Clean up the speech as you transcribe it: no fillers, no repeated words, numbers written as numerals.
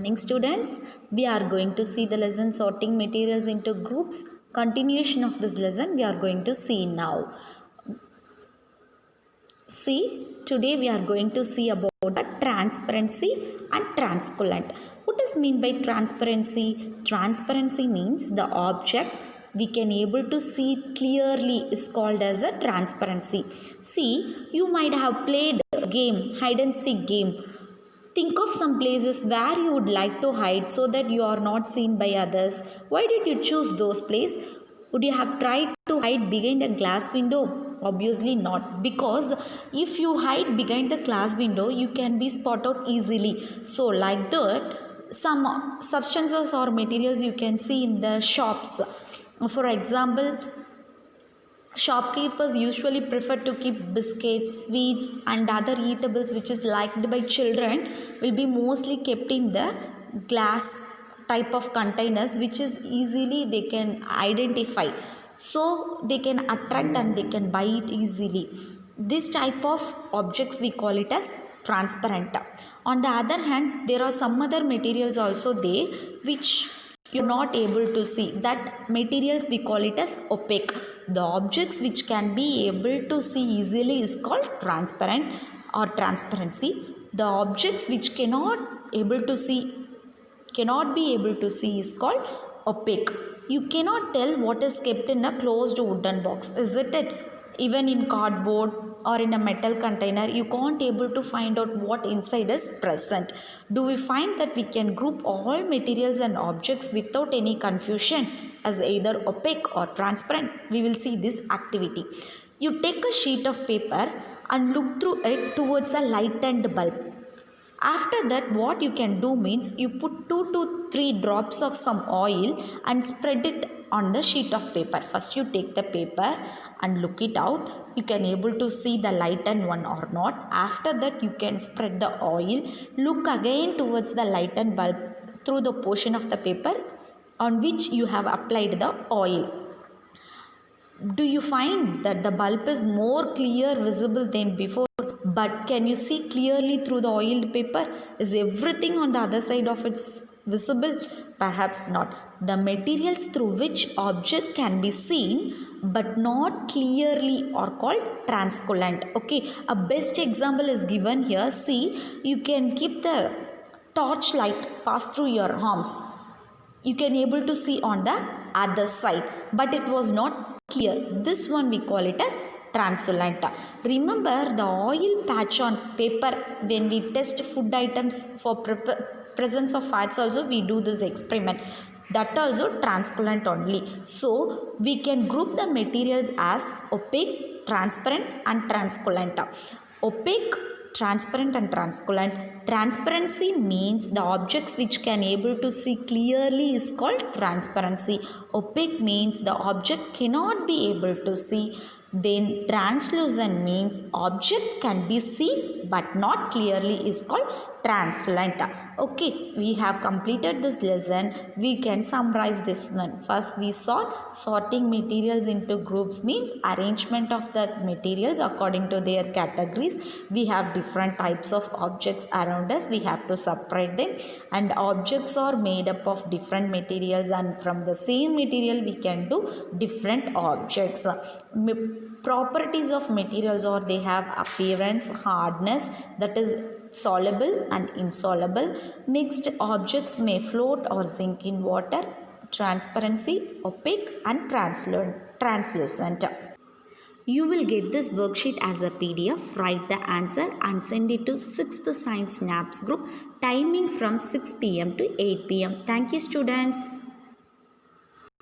Morning students, we are going to see the lesson sorting materials into groups. Continuation of this lesson we are going to see now. See, today we are going to see about the transparency and transcollant. What is mean by transparency? Transparency means the object we can able to see clearly is called as a transparency. See, you might have played a game, hide and seek game. Think of some places where you would like to hide so that you are not seen by others. Why did you choose those places? Would you have tried to hide behind a glass window? Obviously not, because if you hide behind the glass window, you can be spotted easily. So, like that, some substances or materials you can see in the shops. For example, shopkeepers usually prefer to keep biscuits, sweets, and other eatables which is liked by children will be mostly kept in the glass type of containers, which is easily they can identify. So they can attract and they can buy it easily. This type of objects we call it as transparent. On the other hand, there are some other materials also there which you're not able to see. That materials we call it as opaque. The objects which can be able to see easily is called transparent or transparency. The objects which cannot be able to see is called opaque. You cannot tell what is kept in a closed wooden box, isn't it? Even in cardboard or in a metal container, you can't able to find out what inside is present. Do we find that we can group all materials and objects without any confusion as either opaque or transparent? We will see this activity. You take a sheet of paper and look through it towards a lightened bulb. After that, what you can do means you put 2 to 3 drops of some oil and spread it on the sheet of paper. First you take the paper and look it out. You can able to see the lightened one or not. After that, you can spread the oil. Look again towards the lightened bulb through the portion of the paper on which you have applied the oil. Do you find that the bulb is more clear visible than before? But can you see clearly through the oiled paper? Is everything on the other side of it visible? Perhaps not. The materials through which object can be seen but not clearly are called transcollant. Okay, a best example is given here. See, you can keep the torchlight pass through your arms. You can able to see on the other side, but it was not clear. This one we call it as translucent. Remember the oil patch on paper when we test food items for presence of fats also we do this experiment. That also translucent only. So we can group the materials as opaque, transparent and translucent. Opaque, transparent and transcollant. Transparency means the objects which can able to see clearly is called transparency. Opaque means the object cannot be able to see. Then translucent means object can be seen but not clearly is called translucent. Okay, we have completed this lesson. We can summarize this one. First we saw sorting materials into groups means arrangement of the materials according to their categories. We have different types of objects around us. We have to separate them, and objects are made up of different materials, and from the same material we can do different objects. Properties of materials are they have appearance, hardness, that is soluble and insoluble. Next, objects may float or sink in water. Transparency, opaque and translucent. You will get this worksheet as a PDF. Write the answer and send it to 6th Science Snaps group. Timing from 6 p.m. to 8 p.m. Thank you students.